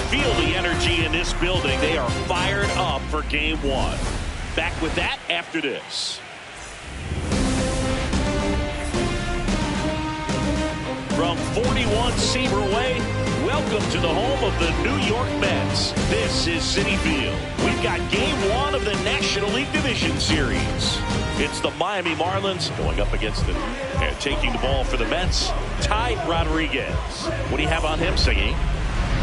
feel the energy in this building. They are fired up for game one. Back with that after this. From 41 Seaver Way, welcome to the home of the New York Mets. This is Citi Field. We've got game one of the National League Division Series. It's the Miami Marlins going up against them. And taking the ball for the Mets, Ty Rodriguez. What do you have on him, Siggy?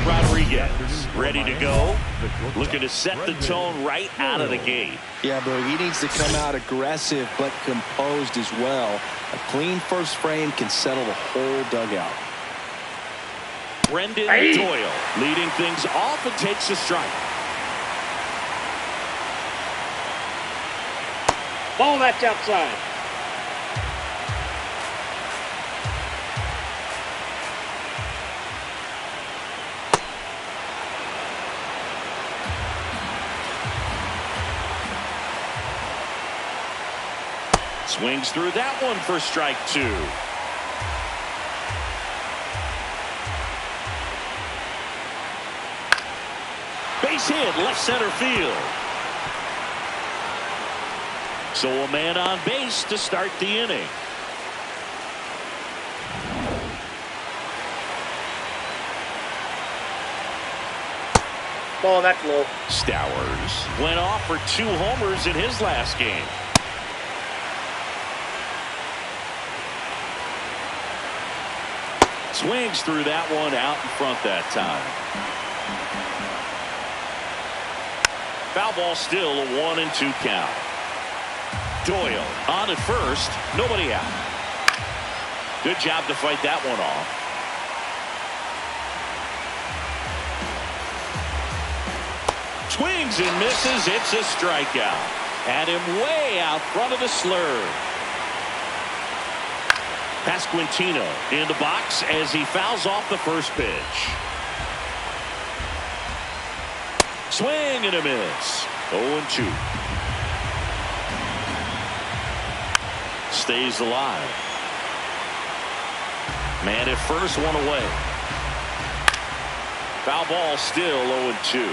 Rodriguez ready to go. Looking to set the tone right out of the gate. Yeah, but he needs to come out aggressive but composed as well. A clean first frame can settle the whole dugout. Brendan Doyle leading things off and takes a strike. Ball, that's outside. Swings through that one for strike two. Base hit, left center field. So a man on base to start the inning. Ball, that's low. Stowers went off for 2 homers in his last game. Swings through that one out in front that time. Foul ball, still a 1-2 count. Doyle on at first, nobody out. Good job to fight that one off. Swings and misses. It's a strikeout. Had him way out front of the slur. Pasquantino in the box as he fouls off the first pitch. Swing and a miss. 0-2. Stays alive. Man at first, one away. Foul ball, still 0-2.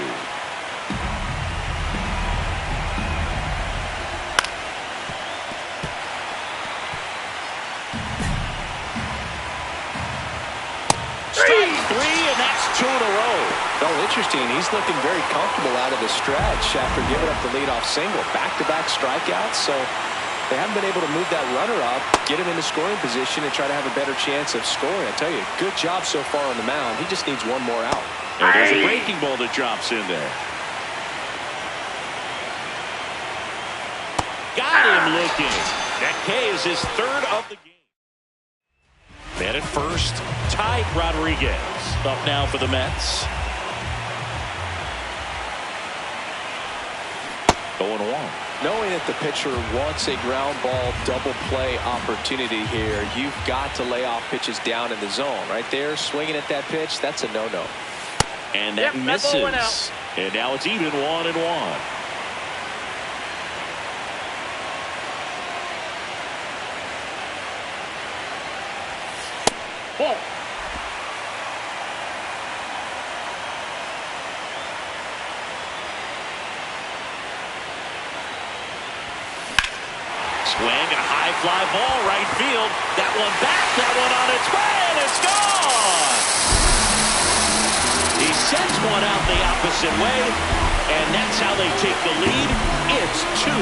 Strike 3, and that's 2 in a row. Well, interesting. He's looking very comfortable out of the stretch after giving up the leadoff single. Back-to-back strikeouts, so they haven't been able to move that runner up, get him into scoring position, and try to have a better chance of scoring. I tell you, good job so far on the mound. He just needs one more out. And there's a breaking ball that drops in there. Got him looking. That K is his 3rd of the game. Man at first, Ty Rodriguez up now for the Mets. 0-1. Knowing that the pitcher wants a ground ball double play opportunity here, you've got to lay off pitches down in the zone. Right there, swinging at that pitch, that's a no-no. And that misses. And now it's even 1-1. Ball. Swing, a high fly ball, right field. That one back, that one on its way, and it's gone. He sends one out the opposite way, and that's how they take the lead. It's 2-0.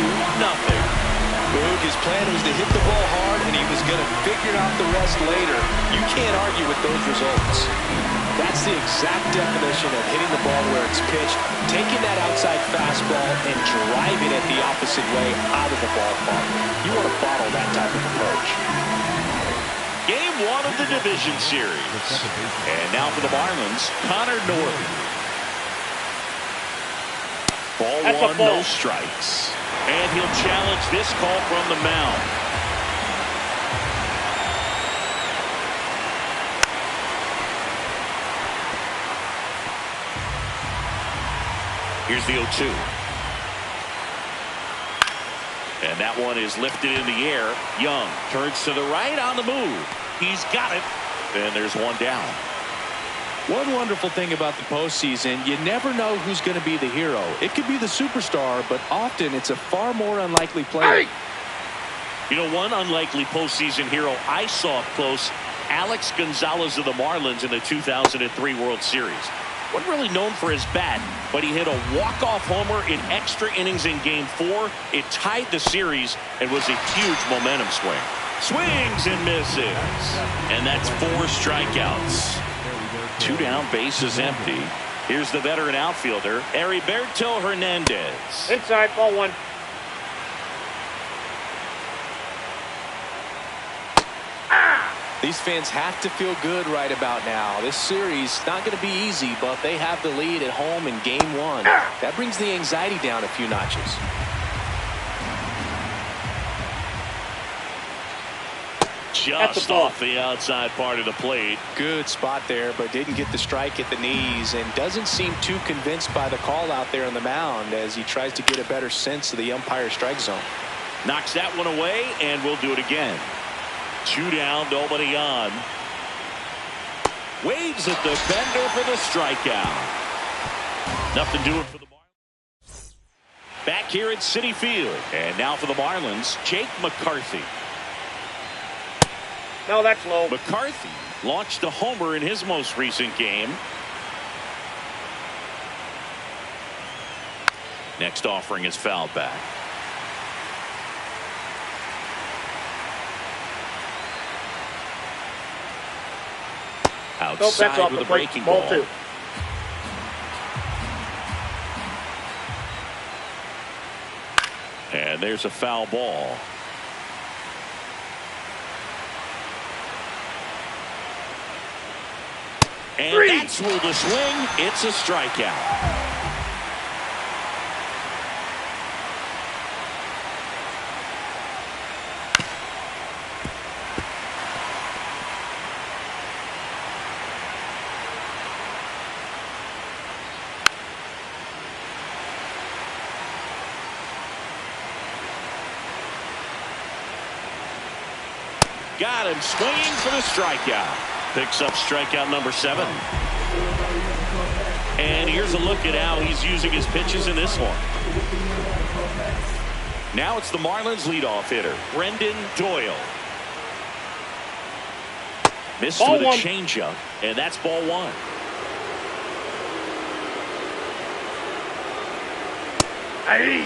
Boog, his plan was to hit the ball hard, and he was going to figure out the rest later. You can't argue with those results. That's the exact definition of hitting the ball where it's pitched, taking that outside fastball and driving it the opposite way out of the ballpark. You want to bottle that type of approach. Game 1 of the division series. And now for the Marlins, Connor Norton. Ball 1, no strikes. And he'll challenge this call from the mound. Here's the 0-2. And that one is lifted in the air. Young turns to the right on the move. He's got it. And there's one down. One wonderful thing about the postseason, you never know who's going to be the hero. It could be the superstar, but often it's a far more unlikely player. You know, one unlikely postseason hero I saw up close, Alex Gonzalez of the Marlins in the 2003 World Series. Wasn't really known for his bat, but he hit a walk-off homer in extra innings in Game 4. It tied the series and was a huge momentum swing. Swings and misses. And that's 4 strikeouts. 2 down, bases empty. Here's the veteran outfielder, Heriberto Hernandez. Inside, ball 1. These fans have to feel good right about now. This series not going to be easy, but they have the lead at home in Game 1. That brings the anxiety down a few notches. Just off the outside part of the plate. Good spot there, but didn't get the strike at the knees and doesn't seem too convinced by the call out there on the mound as he tries to get a better sense of the umpire's strike zone. Knocks that one away, and we'll do it again. 2 down, nobody on. Waves at the bender for the strikeout. Nothing doing for the Marlins. Back here at Citi Field. And now for the Marlins, Jake McCarthy. No, that's low. McCarthy launched a homer in his most recent game. Next offering is fouled back. Outside nope, with a breaking ball. ball. 2. And there's a foul ball. And 3. that's ruled a swing. It's a strikeout. Got him swinging for the strikeout. Picks up strikeout number 7. And here's a look at how he's using his pitches in this one. Now it's the Marlins leadoff hitter, Brendan Doyle. Missed Ball with a 1. changeup, and that's ball 1. Hey.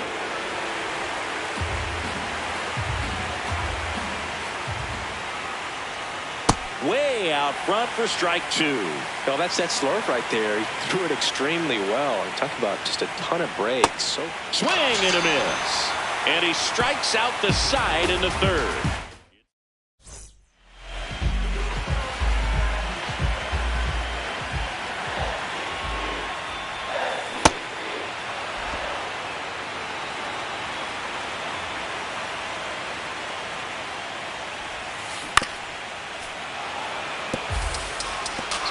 Way out front for strike 2. Well, that's that slurve right there. He threw it extremely well. And talk about just a ton of breaks. So swing and a miss. And he strikes out the side in the 3rd.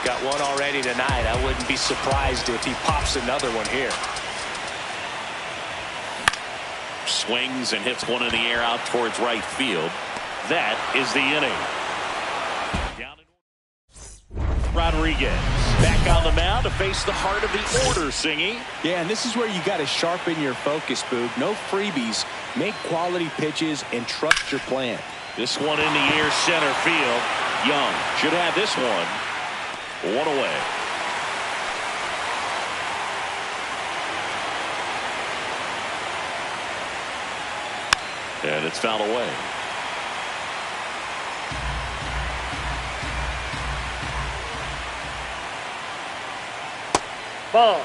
got one already tonight. I wouldn't be surprised if he pops another one here. Swings and hits one in the air out towards right field. That is the inning. Rodriguez back on the mound to face the heart of the order, Singy. Yeah, and this is where you got to sharpen your focus, Boog. No freebies. Make quality pitches and trust your plan. This one in the air, center field. Young should have this one. One away. And it's fouled away. Ball.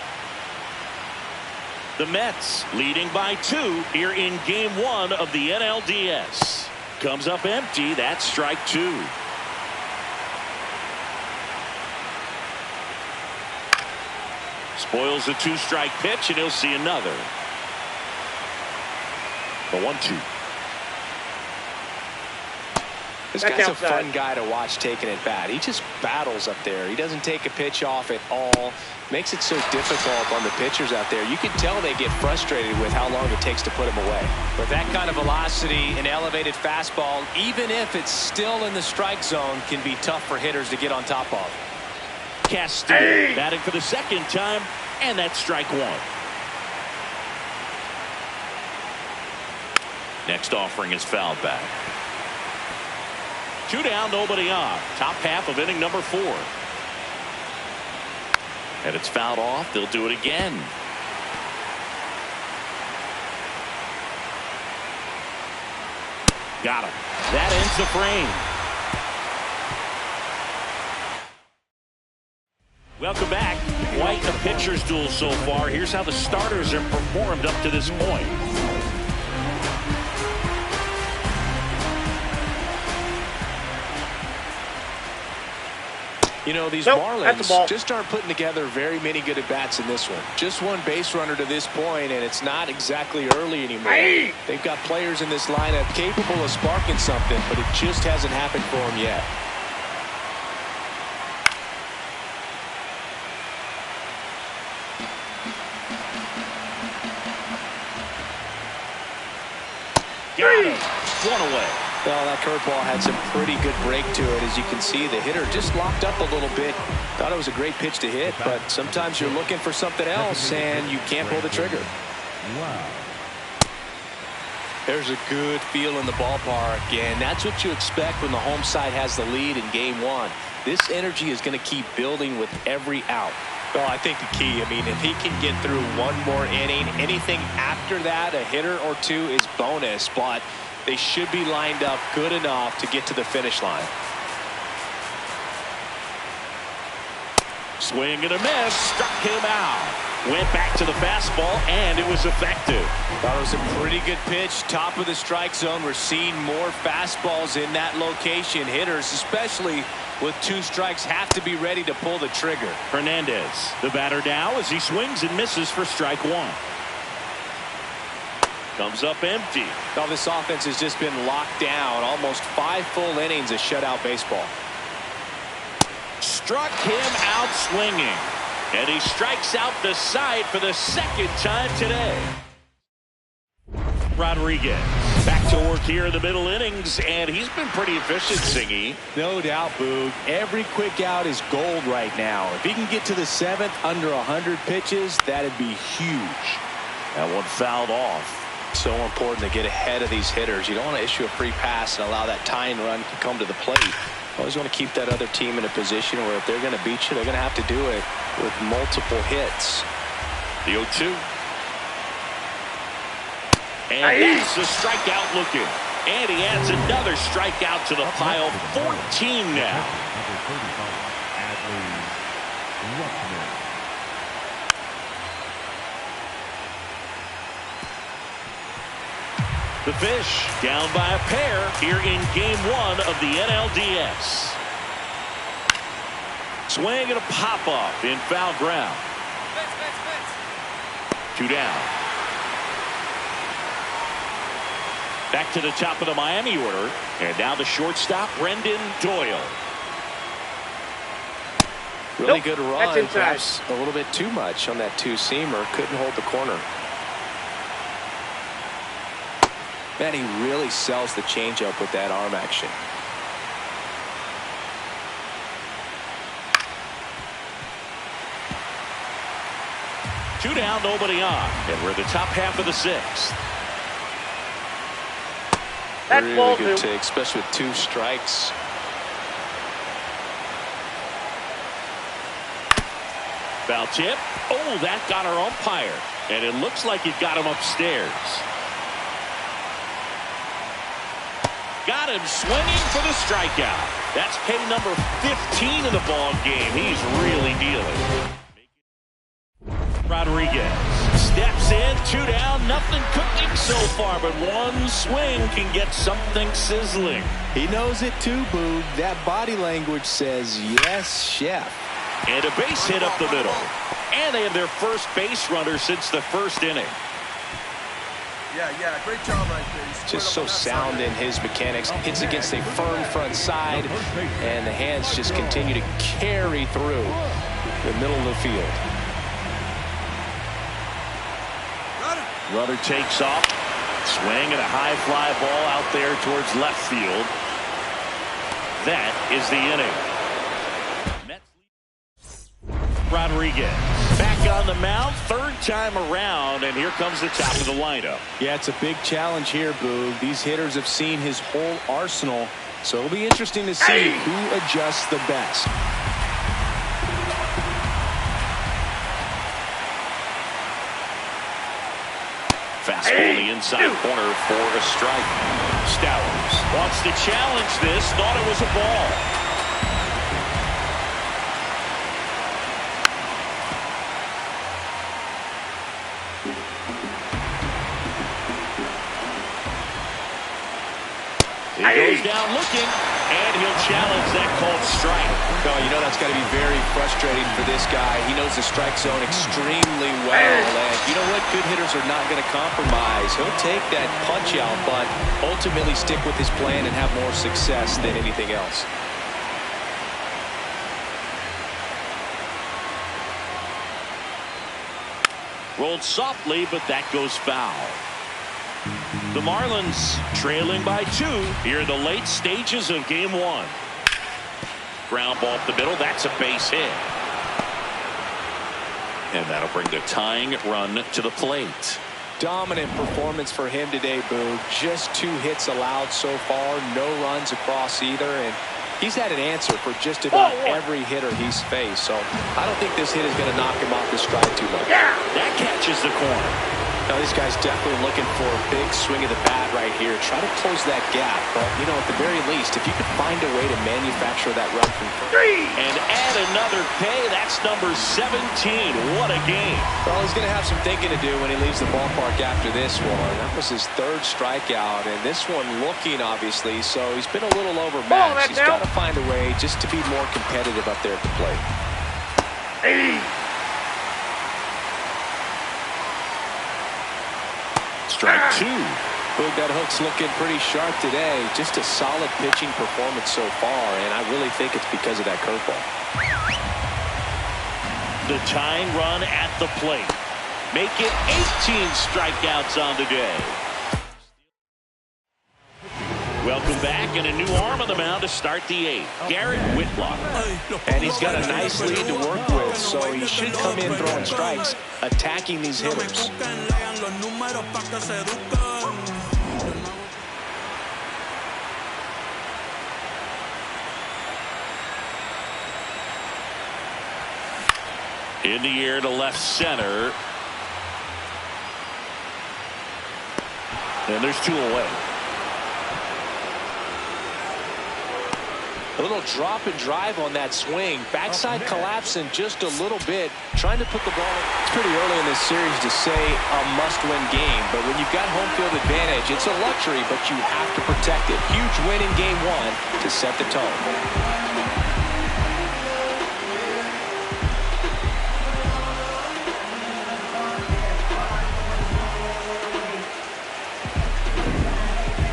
The Mets leading by 2 here in game 1 of the NLDS. Comes up empty. That's strike 2. Spoils the 2-strike pitch, and he'll see another. The 1-2. This guy's a fun guy to watch taking at bat. He just battles up there. He doesn't take a pitch off at all. Makes it so difficult on the pitchers out there. You can tell they get frustrated with how long it takes to put him away. With that kind of velocity, an elevated fastball, even if it's still in the strike zone, can be tough for hitters to get on top of. Castillo batting for the second time, and that's strike one. Next offering is fouled back. 2 down, nobody on. Top half of inning number 4. And it's fouled off. They'll do it again. Got him. That ends the frame. Welcome back. Quite a pitcher's duel so far. Here's how the starters have performed up to this point. You know, these Marlins just aren't putting together very many good at-bats in this one. Just one base runner to this point, and it's not exactly early anymore. They've got players in this lineup capable of sparking something, but it just hasn't happened for them yet. Got him. One away. Well, that curveball had some pretty good break to it. As you can see, the hitter just locked up a little bit. Thought it was a great pitch to hit, but sometimes you're looking for something else, and you can't pull the trigger. There's a good feel in the ballpark, and that's what you expect when the home side has the lead in Game 1. This energy is going to keep building with every out. Well, I think the key, if he can get through one more inning, anything after that, a hitter or two is bonus, but they should be lined up good enough to get to the finish line. Swing and a miss. Struck him out. Went back to the fastball, and it was effective. That was a pretty good pitch. Top of the strike zone. We're seeing more fastballs in that location. Hitters, especially with 2 strikes, have to be ready to pull the trigger. Hernandez, the batter now, as he swings and misses for strike 1. Comes up empty. Well, this offense has just been locked down. Almost 5 full innings of shutout baseball. Struck him out swinging. And he strikes out the side for the second time today. Rodriguez back to work here in the middle innings, and he's been pretty efficient, Singy. No doubt, Boog. Every quick out is gold right now. If he can get to the 7th under 100 pitches, that'd be huge. That one fouled off. So important to get ahead of these hitters. You don't want to issue a free pass and allow that tying run to come to the plate. Always want to keep that other team in a position where if they're going to beat you, they're going to have to do it with multiple hits. The 0-2. And that's the strikeout looking. And he adds another strikeout to the pile. 14 now. The Fish down by a pair here in Game 1 of the NLDS. Swing and a pop-up in foul ground. 2 down. Back to the top of the Miami order. And now the shortstop, Brendan Doyle. Really good run. Perhaps a little bit too much on that 2-seamer. Couldn't hold the corner. Man, he really sells the changeup with that arm action. Two down, nobody on. And we're at the top half of the 6th. That's really good take, especially with 2 strikes. Foul tip. Oh, that got our umpire. And it looks like it got him upstairs. Got him swinging for the strikeout. That's K number 15 in the ball game. He's really dealing. Rodriguez steps in, 2 down, nothing cooking so far, but one swing can get something sizzling. He knows it too, Boog. That body language says, yes, chef. And a base hit up the middle. And they have their first base runner since the 1st inning. Yeah, great job right there. Just so sound in his mechanics. Hits against a firm front side, and the hands just continue to carry through the middle of the field. Runner takes off. Swing and a high fly ball out there towards left field. That is the inning. Rodriguez back on the mound, third time around, and here comes the top of the lineup. Yeah, it's a big challenge here, Boog. These hitters have seen his whole arsenal, so it'll be interesting to see who adjusts the best. Fastball the inside corner for a strike. Stowers wants to challenge this, thought it was a ball. He goes down looking, and he'll challenge that called strike. No, you know that's got to be very frustrating for this guy. He knows the strike zone extremely well, and you know what? Good hitters are not going to compromise. He'll take that punch out, but ultimately stick with his plan and have more success than anything else. Rolled softly, but that goes foul. The Marlins trailing by 2 here in the late stages of game 1. Ground ball up the middle. That's a base hit. And that'll bring the tying run to the plate. Dominant performance for him today, Boo. Just 2 hits allowed so far. No runs across either. And he's had an answer for just about every hitter he's faced. So I don't think this hit is going to knock him off the stride too much. That catches the corner. Now, this guy's definitely looking for a big swing of the bat right here. Try to close that gap. But, you know, at the very least, if you could find a way to manufacture that run from 3. And add another pay, that's number 17. What a game. Well, he's going to have some thinking to do when he leaves the ballpark after this one. That was his 3rd strikeout, and this one looking, obviously, so he's been a little overmatched. He's got to find a way just to be more competitive up there at the plate. Strike 2. Boog, that hook's looking pretty sharp today. Just a solid pitching performance so far, and I really think it's because of that curveball. The tying run at the plate. Make it 18 strikeouts on the day. Welcome back, and a new arm on the mound to start the 8th. Garrett Whitlock. And he's got a nice lead to work with, so he should come in throwing strikes, attacking these hitters. In the air to left center. And there's 2 away. A little drop and drive on that swing. Backside collapsing just a little bit. Trying to put the ball. It's pretty early in this series to say a must-win game. But when you've got home field advantage, it's a luxury, but you have to protect it. Huge win in game 1 to set the tone.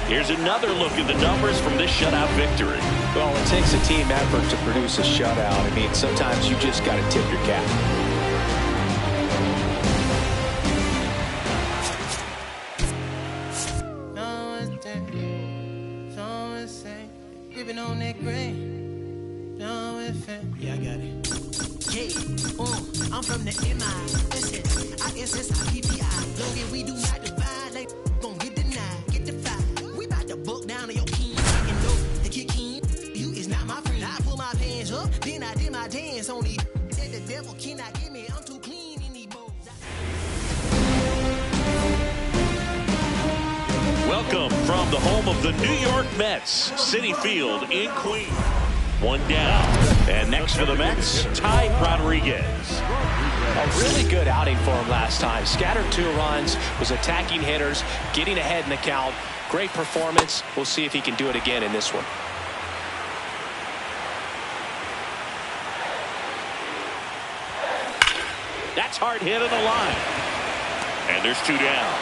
Here's another look at the numbers from this shutout victory. Well, it takes a team effort to produce a shutout. I mean, sometimes you just got to tip your cap. Yeah, I got it. I'm from the MI. Listen, I SSIPPI. Long as we do not divide, like gon' get denied, get defied. We bout to buck down on your king. And know the kick king. You is not my friend. I pull my pants up, then I did my dance on the. Said the devil cannot get me. I'm too clean in these bowls. Welcome from the home of the New York Mets, Citi Field in Queens. 1 down. And next for the Mets, Ty Rodriguez. A really good outing for him last time. Scattered 2 runs, was attacking hitters, getting ahead in the count. Great performance. We'll see if he can do it again in this one. That's hard hit on the line. And there's 2 down.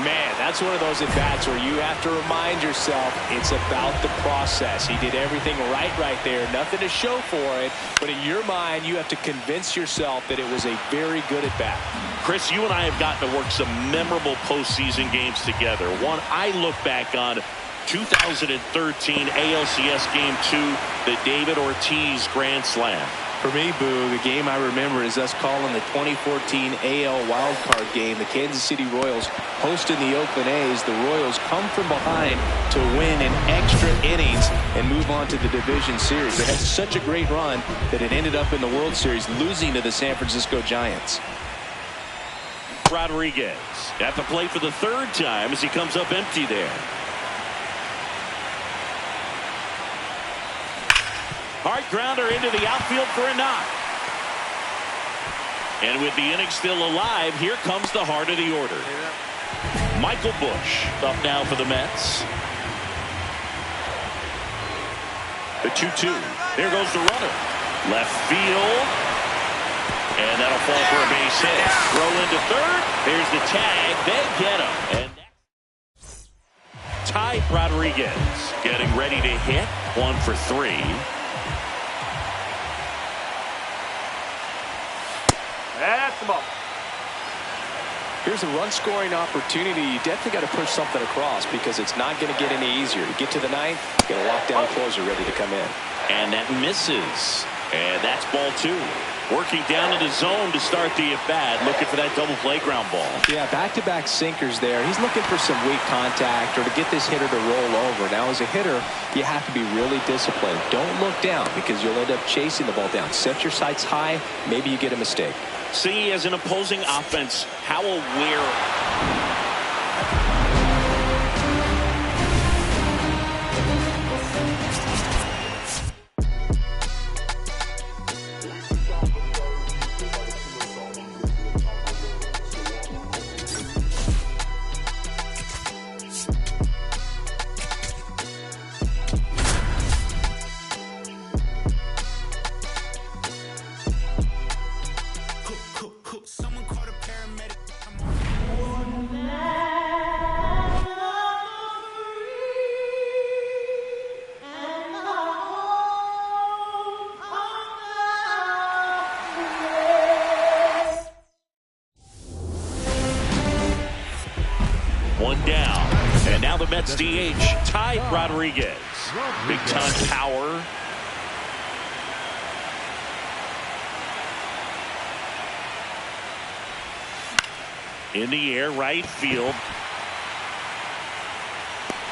Man, that's one of those at-bats where you have to remind yourself it's about the process. He did everything right there. Nothing to show for it. But in your mind, you have to convince yourself that it was a very good at-bat. Chris, you and I have gotten to work some memorable postseason games together. One I look back on, 2013 ALCS Game 2, the David Ortiz Grand Slam. For me, Boo, the game I remember is us calling the 2014 AL wildcard game. The Kansas City Royals hosting the Oakland A's. The Royals come from behind to win in extra innings and move on to the division series. They had such a great run that it ended up in the World Series, losing to the San Francisco Giants. Rodriguez at the plate for the third time as he comes up empty there. Hard grounder into the outfield for a knock. And with the inning still alive, here comes the heart of the order. Michael Busch up now for the Mets. The 2-2. There goes the runner. Left field. And that'll fall for a base hit. Throw into third. There's the tag. They get him. And Ty Rodriguez getting ready to hit. 1 for 3. That's the ball. Here's a run-scoring opportunity. You definitely got to push something across because it's not going to get any easier. You get to the ninth, get a lockdown closer ready to come in. And that misses. And that's ball 2. Working down in the zone to start the at-bat, looking for that double play ground ball. Yeah, back-to-back sinkers there. He's looking for some weak contact or to get this hitter to roll over. Now, as a hitter, you have to be really disciplined. Don't look down because you'll end up chasing the ball down. Set your sights high. Maybe you get a mistake. See, as an opposing offense, how aware. Someone called a paramedic. One down. And now the Mets DH, Ty Rodriguez. Big time power. In the air, right field.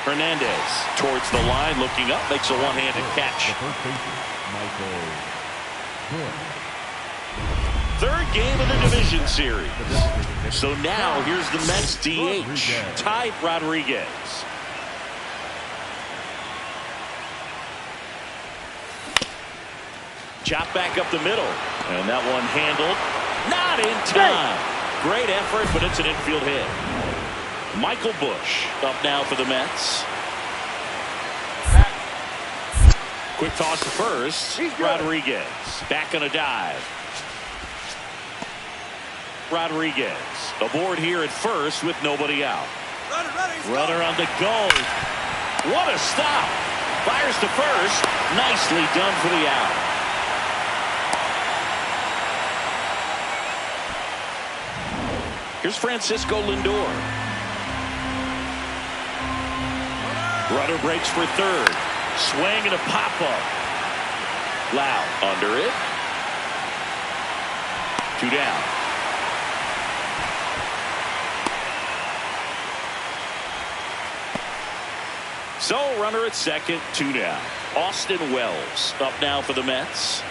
Hernandez towards the line, looking up, makes a one-handed catch. Third game of the division series. So now here's the Mets DH, Ty Rodriguez. Chop back up the middle. And that one handled. Not in time. Great effort, but it's an infield hit. Michael Busch up now for the Mets. Quick toss to first. Rodriguez back on a dive. Rodriguez aboard here at first with nobody out. Runner on the go. What a stop. Fires to first. Nicely done for the out. Here's Francisco Lindor. Runner breaks for third. Swing and a pop-up. Loud under it. 2 down. So runner at second, 2 down. Austin Wells up now for the Mets.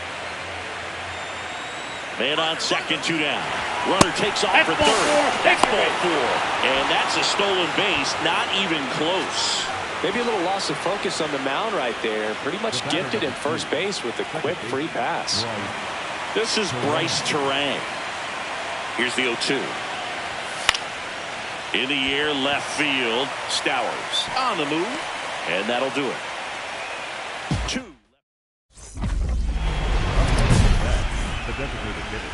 Man on second, 2 down. Runner takes off for third. That's ball 4. And that's a stolen base, not even close. Maybe a little loss of focus on the mound right there. Pretty much gifted in first base with a quick free pass. This is Bryce Terang. Here's the 0-2. In the air, left field. Stowers on the move. And that'll do it. 2. The designated hitter,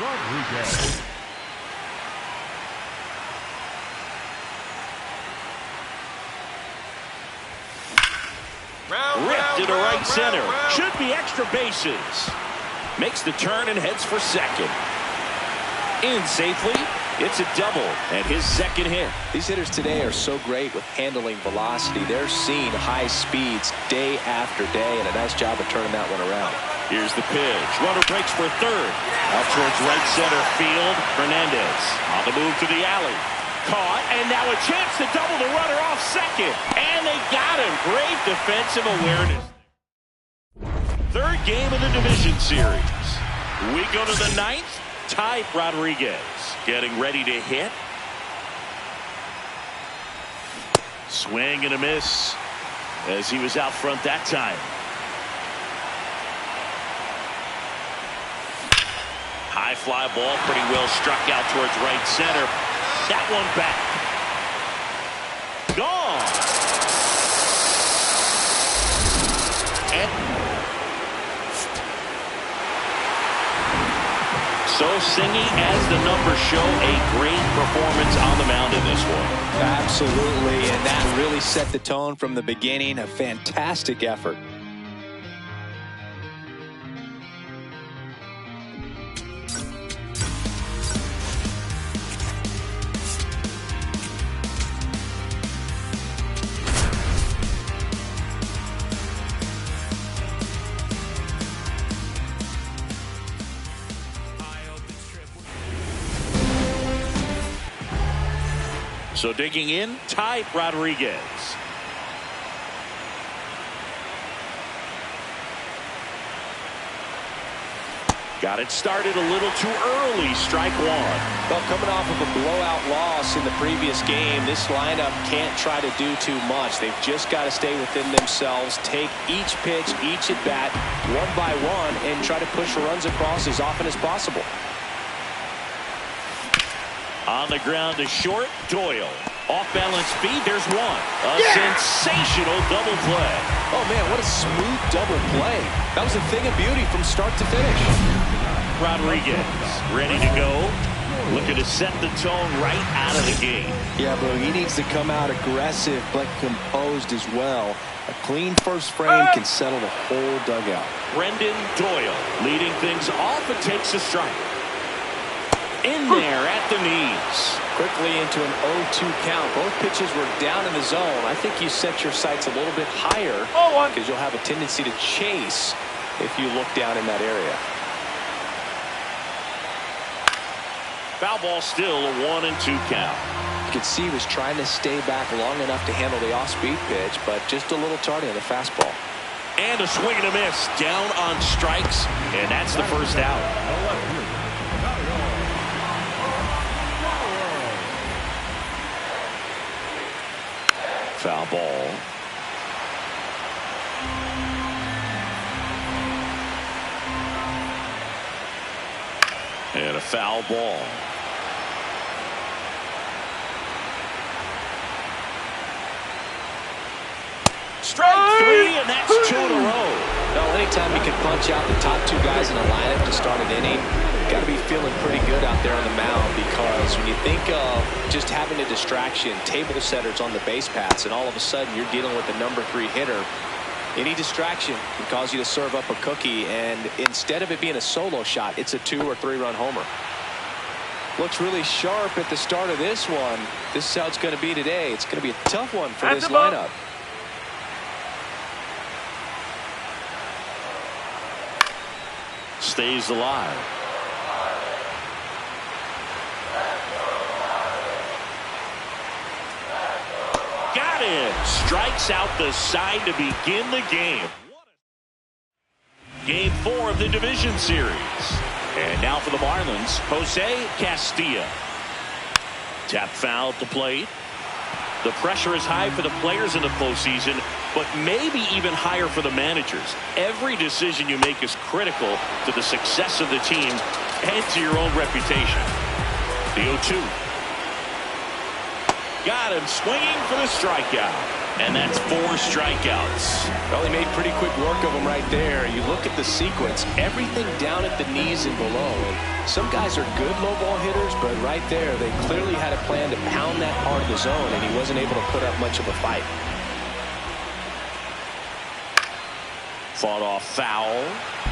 Rodriguez. Ripped into right center. Should be extra bases. Makes the turn and heads for second. In safely. It's a double and his second hit. These hitters today are so great with handling velocity. They're seeing high speeds day after day, and a nice job of turning that one around. Here's the pitch. Runner breaks for third. Out towards right center field. Hernandez on the move to the alley. Caught, and now a chance to double the runner off second. And they got him. Great defensive awareness. Third game of the division series. We go to the ninth. Ty Rodriguez getting ready to hit. Swing and a miss as he was out front that time. High fly ball, pretty well struck out towards right center. That one back. Gone. And so singing as the numbers show, a great performance on the mound in this one. Absolutely, and that really set the tone from the beginning. A fantastic effort. So digging in, Ty Rodriguez. Got it started a little too early. Strike one. Well, coming off of a blowout loss in the previous game, this lineup can't try to do too much. They've just got to stay within themselves, take each pitch, each at bat, one by one, and try to push runs across as often as possible. On the ground to short, Doyle. Off balance speed, there's one. A sensational double play. Oh, man, what a smooth double play. That was a thing of beauty from start to finish. Rodriguez ready to go. Looking to set the tone right out of the gate. Yeah, bro, he needs to come out aggressive but composed as well. A clean first frame can settle the whole dugout. Brendan Doyle leading things off and takes a strike. In there at the knees. Quickly into an 0-2 count. Both pitches were down in the zone. I think you set your sights a little bit higher because you'll have a tendency to chase if you look down in that area. Foul ball still a 1-2 count. You could see he was trying to stay back long enough to handle the off-speed pitch, but just a little tardy on the fastball. And a swing and a miss. Down on strikes, and that's the first out. Foul ball. And a foul ball. Strike three, and that's two in a row. Well, anytime you can punch out the top two guys in a lineup to start an inning, got to be feeling pretty good out there on the mound, because when you think of just having a distraction, table setters on the base paths, and all of a sudden you're dealing with the number 3 hitter, any distraction can cause you to serve up a cookie, and instead of it being a solo shot, it's a 2 or 3 run homer. Looks really sharp at the start of this one. This is how it's going to be today. It's going to be a tough one for this lineup. Stays alive. Got it. Strikes out the side to begin the game. Game 4 of the division series. And now for the Marlins, Jose Castillo. Tap foul at the plate. The pressure is high for the players in the postseason, but maybe even higher for the managers. Every decision you make is critical to the success of the team and to your own reputation. The 0-2. Got him swinging for the strikeout. And that's 4 strikeouts. Well, he made pretty quick work of them right there. You look at the sequence, everything down at the knees and below. Some guys are good low ball hitters, but right there, they clearly had a plan to pound that part of the zone, and he wasn't able to put up much of a fight. Fought off foul.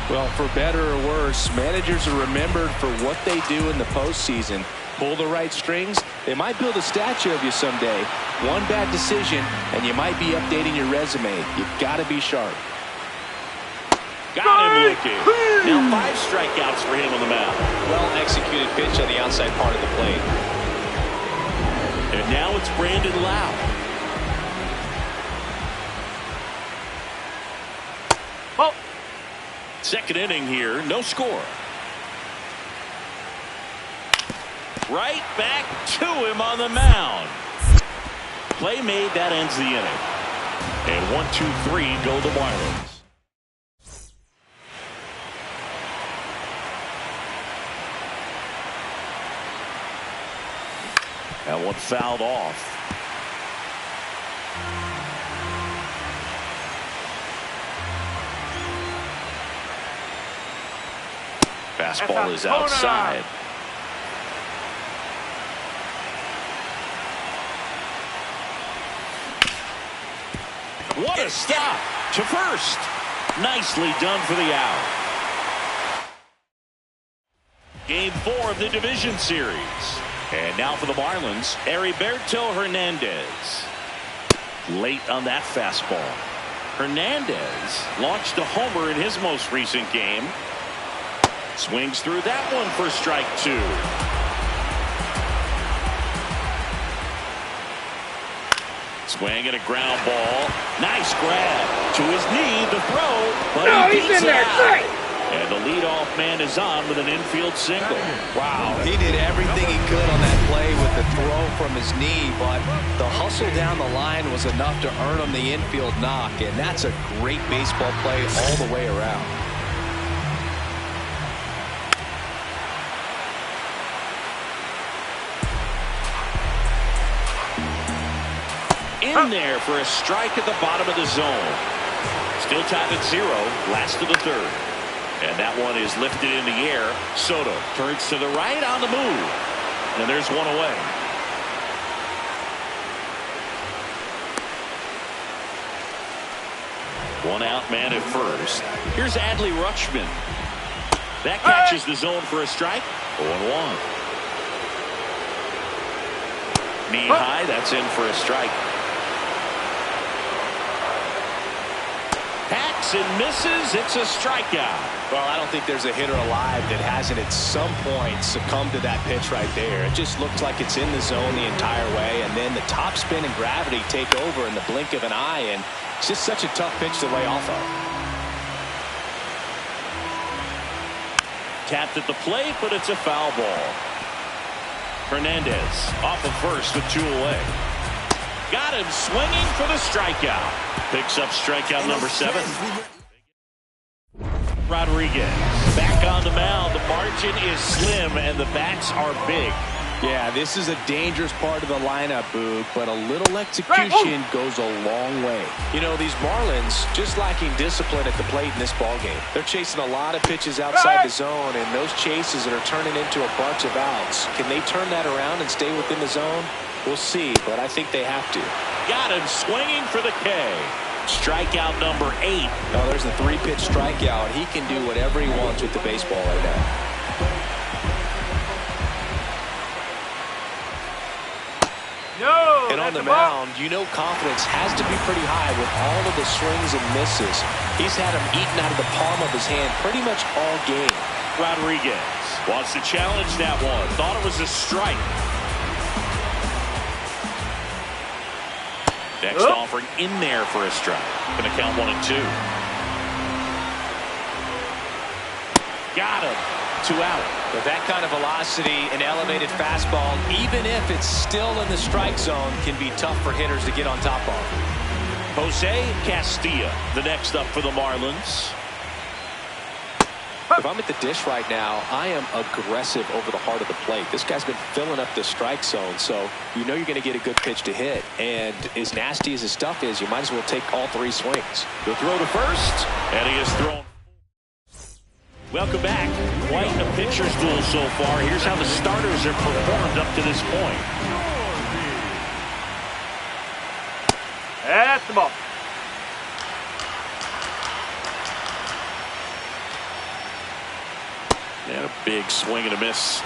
Well, for better or worse, managers are remembered for what they do in the postseason. Pull the right strings, they might build a statue of you someday. One bad decision, and you might be updating your resume. You've got to be sharp. Got him looking. Now 5 strikeouts for him on the mound. Well-executed pitch on the outside part of the plate. And now it's Brandon Lau. Oh. Second inning here, no score. Right back to him on the mound. Play made, that ends the inning. And 1, 2, 3 go the Marlins. That one fouled off. Fastball is outside. What a stop to first. Nicely done for the out. Game 4 of the division series. And now for the Marlins, Heriberto Hernandez. Late on that fastball. Hernandez launched a homer in his most recent game. Swings through that one for strike 2. Swing and a ground ball. Nice grab to his knee. The throw, but he beats it out. And the leadoff man is on with an infield single. Wow, he did everything he could on that play with the throw from his knee, but the hustle down the line was enough to earn him the infield knock, and that's a great baseball play all the way around. In there for a strike at the bottom of the zone. Still tied at 0, last of the 3rd. And that one is lifted in the air. Soto turns to the right on the move. And there's one away. One out man at first. Here's Adley Rutschman. That catches the zone for a strike. 0-1. Knee high, that's in for a strike. Hacks and misses. It's a strikeout. Well, I don't think there's a hitter alive that hasn't at some point succumbed to that pitch right there. It just looks like it's in the zone the entire way, and then the top spin and gravity take over in the blink of an eye, and it's just such a tough pitch to lay off of. Tapped at the plate, but it's a foul ball. Hernandez off of first with 2 away. Got him swinging for the strikeout. Picks up strikeout number 7. Rodriguez back on the mound. The margin is slim and the bats are big. Yeah, this is a dangerous part of the lineup, Boog, but a little execution goes a long way. You know, these Marlins just lacking discipline at the plate in this ballgame. They're chasing a lot of pitches outside the zone, and those chases that are turning into a bunch of outs. Can they turn that around and stay within the zone? We'll see, but I think they have to. Got him swinging for the K. Strikeout number 8. Now there's the 3-pitch strikeout. He can do whatever he wants with the baseball right now. No, and on the mound, you know confidence has to be pretty high with all of the swings and misses. He's had them eaten out of the palm of his hand pretty much all game. Rodriguez wants to challenge that one. Thought it was a strike. Next offering in there for a strike. Going to count 1 and 2. Got him. 2 out. With that kind of velocity, an elevated fastball, even if it's still in the strike zone, can be tough for hitters to get on top of. Jose Castilla, the next up for the Marlins. If I'm at the dish right now, I am aggressive over the heart of the plate. This guy's been filling up the strike zone, so you know you're going to get a good pitch to hit. And as nasty as his stuff is, you might as well take all 3 swings. The throw to first, and he is thrown. Welcome back. Quite a pitcher's duel so far. Here's how the starters have performed up to this point. That's the ball. And a big swing and a miss.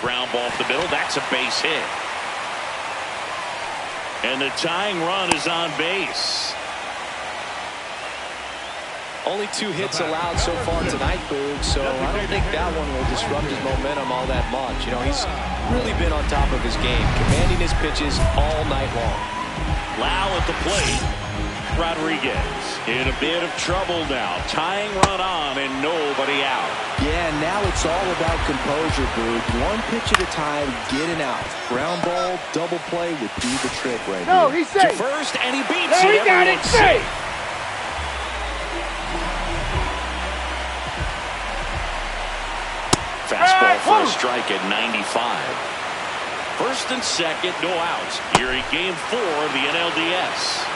Ground ball up the middle. That's a base hit. And the tying run is on base. Only 2 hits allowed so far tonight, Boog, so I don't think that one will disrupt his momentum all that much. You know, he's really been on top of his game, commanding his pitches all night long. Lau at the plate. Rodriguez in a bit of trouble now. Tying run on and nobody out. Yeah, now it's all about composure, Boog. 1 pitch at a time, getting out. Ground ball, double play would do the trick right No, here. he's safe. To first, and he beats No, it. he got it. Everyone's Safe. Fastball for a Whoa. strike at 95. First and second, no outs. Here in game 4 of the NLDS.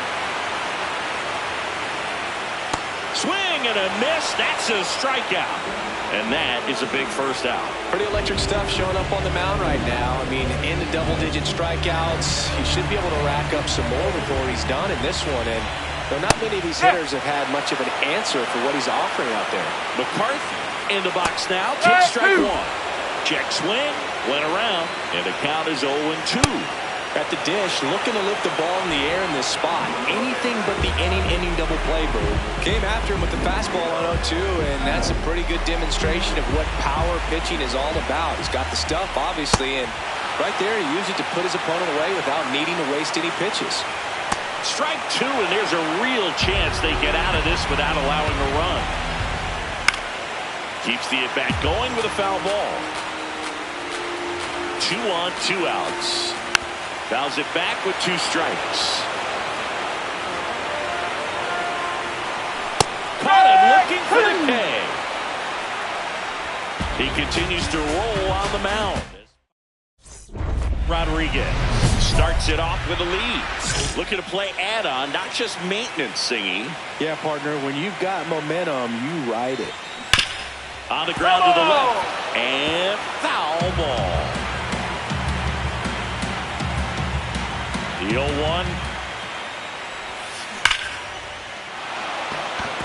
Swing and a miss. That's a strikeout. And that is a big first out. Pretty electric stuff showing up on the mound right now. I mean, into double-digit strikeouts. He should be able to rack up some more before he's done in this one. And not many of these hitters have had much of an answer for what he's offering out there. McCarthy in the box now. Takes strike 1. Check swing. Went around. And the count is 0-2. At the dish, looking to lift the ball in the air in this spot. Anything but the inning double play, Boog. Came after him with the fastball on 0-2, and that's a pretty good demonstration of what power pitching is all about. He's got the stuff, obviously, and right there he used it to put his opponent away without needing to waste any pitches. Strike 2, and there's a real chance they get out of this without allowing a run. Keeps the at-bat going with a foul ball. 2 on, 2 outs. Fouls it back with 2 strikes. Caught him looking for the K. He continues to roll on the mound. Rodriguez starts it off with a lead. Looking to play add-on, not just maintenance, Singy. Yeah, partner, when you've got momentum, you ride it. On the ground to the left. And foul ball. The 0-1.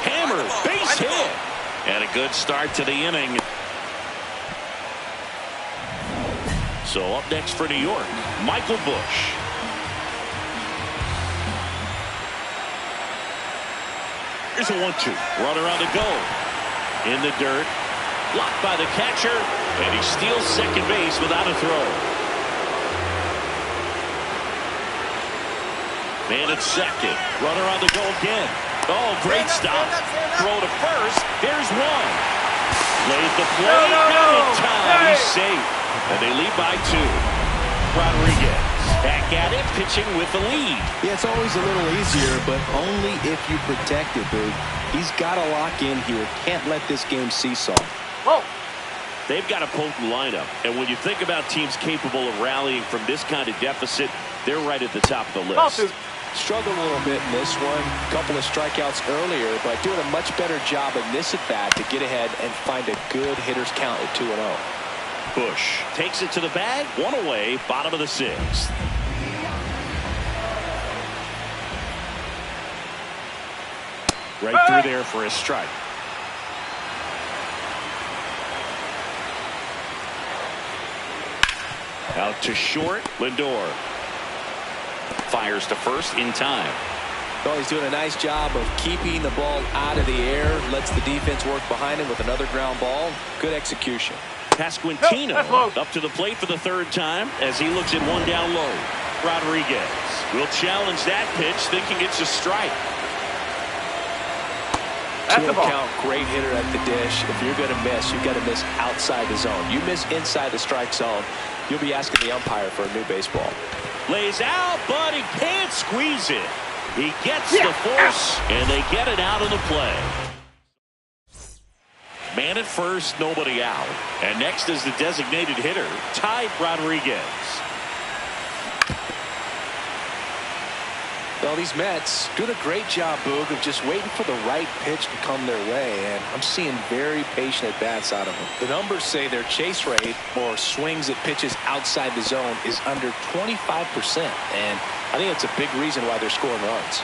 Hammer, base hit. And a good start to the inning. So up next for New York, Michael Busch. Here's a 1-2. Runner on the go. In the dirt. Blocked by the catcher. And he steals second base without a throw. Man at second. Runner on the go again. Oh, great stop. Throw to first. There's one. Laid the play. Got it in time. He's safe. And they lead by 2. Rodriguez back at it, pitching with the lead. Yeah, it's always a little easier, but only if you protect it, Boog. He's got to lock in here. Can't let this game seesaw. Whoa. They've got a potent lineup. And when you think about teams capable of rallying from this kind of deficit, they're right at the top of the list. Struggled a little bit in this one. Couple of strikeouts earlier, but doing a much better job in this at-bat to get ahead and find a good hitter's count at 2-0. Busch takes it to the bag. 1 away, bottom of the 6th. Right through there for a strike. Out to short, Lindor. Fires to first in time. Well, he's doing a nice job of keeping the ball out of the air. Lets the defense work behind him with another ground ball. Good execution. Pasquantino up to the plate for the 3rd time as he looks at 1 down low. Rodriguez will challenge that pitch, thinking it's a strike. That's the ball. Count, great hitter at the dish. If you're going to miss, you've got to miss outside the zone. You miss inside the strike zone, you'll be asking the umpire for a new baseball. Lays out, but he can't squeeze it. He gets the force, and they get it out of the play. Man at first, nobody out. And next is the designated hitter, Ty Rodriguez. Well, these Mets doing a great job, Boog, of just waiting for the right pitch to come their way, and I'm seeing very patient at-bats out of them. The numbers say their chase rate, or swings at pitches outside the zone, is under 25%, and I think it's a big reason why they're scoring runs.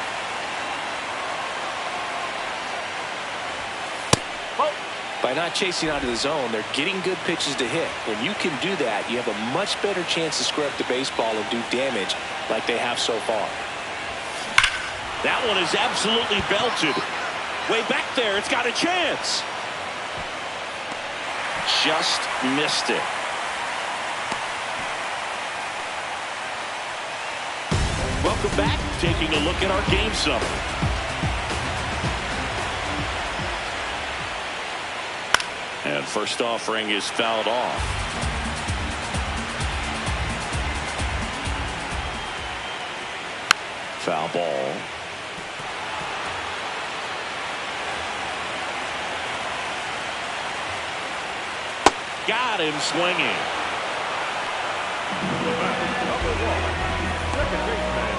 By not chasing out of the zone. They're getting good pitches to hit. When you can do that, you have a much better chance to square up the baseball and do damage like they have so far. That one is absolutely belted. Way back there, it's got a chance. Just missed it. Welcome back. Taking a look at our game summary. And first offering is fouled off. Foul ball. Got him swinging. Number 1, second baseman,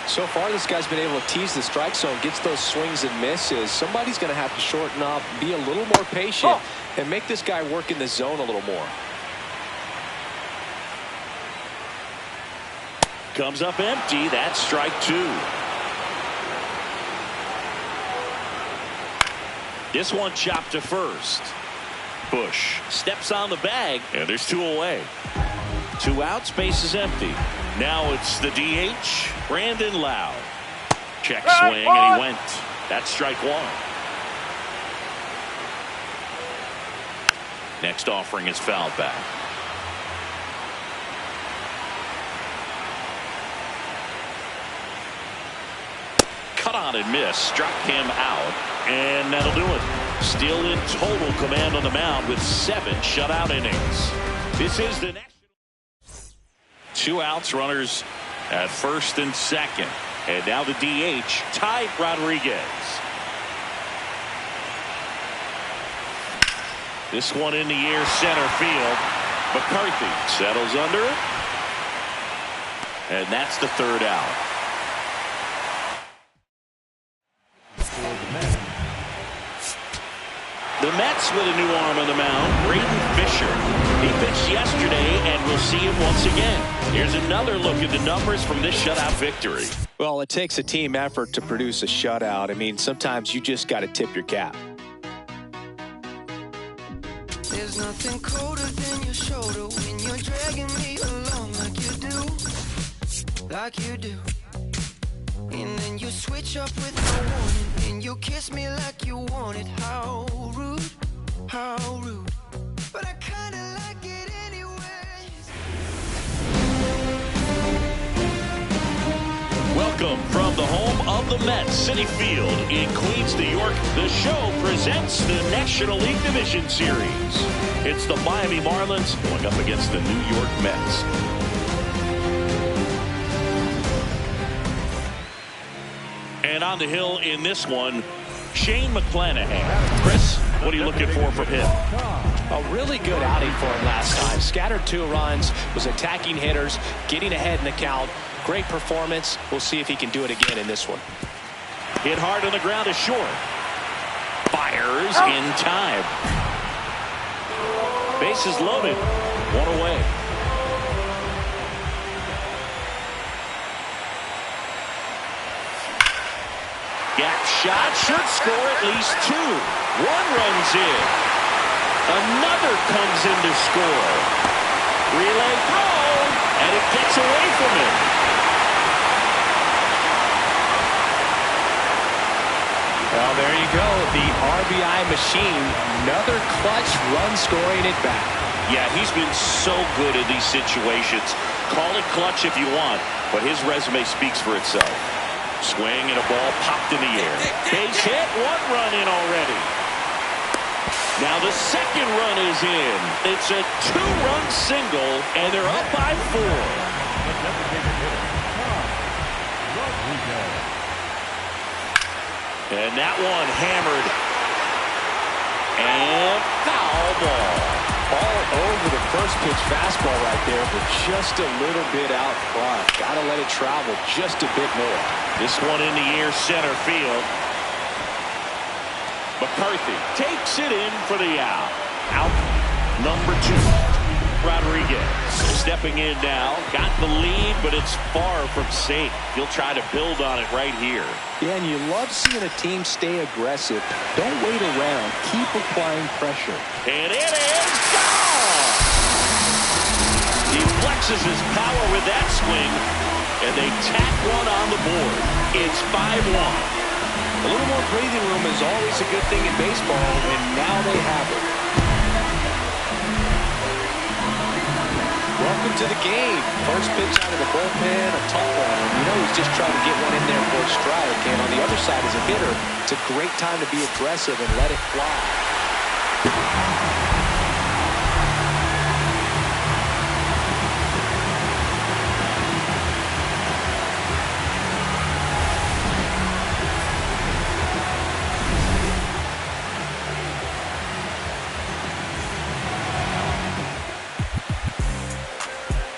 So far, this guy's been able to tease the strike zone, gets those swings and misses. Somebody's going to have to shorten up, be a little more patient, and make this guy work in the zone a little more. Comes up empty. That's strike 2. This one chopped to first. Bush steps on the bag, and there's 2 away. 2 outs, base is empty. Now it's the DH, Brandon Lowe. Check swing, and he went. That's strike 1. Next offering is fouled back. Cut on and miss, struck him out, and that'll do it. Still in total command on the mound with 7 shutout innings. This is the next. 2 outs, runners at first and second. And now the DH, Ty Rodriguez. This one in the air, center field. McCarthy settles under it. And that's the 3rd out. The Mets with a new arm on the mound, Braden Fisher. He pitched yesterday, and we'll see him once again. Here's another look at the numbers from this shutout victory. Well, it takes a team effort to produce a shutout. I mean, sometimes you just got to tip your cap. There's nothing colder than your shoulder when you're dragging me along like you do. Like you do. And then you switch up with no warning, and you kiss me like you want it. How rude, how rude. But I kinda like it anyway. Welcome from the home of the Mets, Citi Field in Queens, New York. The show presents the National League Division Series. It's the Miami Marlins going up against the New York Mets. And on the hill in this one, Shane McClanahan. Chris, what are you looking for from him? A really good outing for him last time. Scattered 2 runs, was attacking hitters, getting ahead in the count. Great performance. We'll see if he can do it again in this one. Hit hard on the ground is short. Fires in time. Bases loaded. 1 away. Gap shot should score at least 2. 1 runs in. Another comes in to score. Relay throw, and it gets away from him. Well, there you go. The RBI machine. Another clutch run scoring at bat. Yeah, he's been so good in these situations. Call it clutch if you want, but his resume speaks for itself. Swing and a ball popped in the air. Base hit, 1 run in already. Now the second run is in. It's a 2-run single, and they're up by 4. And that one hammered. And foul ball. All over the first pitch fastball right there, but just a little bit out front. Got to let it travel just a bit more. This one in the air, center field. McCarthy takes it in for the out. Out number 2. Rodriguez stepping in now. Got the lead, but it's far from safe. He'll try to build on it right here. Yeah, and you love seeing a team stay aggressive. Don't wait around. Keep applying pressure. And it is gone! He flexes his power with that swing, and they tack one on the board. It's 5-1. A little more breathing room is always a good thing in baseball, and now they have it. Welcome to the game. First pitch out of the bullpen, a tough one. And you know he's just trying to get one in there for a strike. And on the other side as a hitter, it's a great time to be aggressive and let it fly.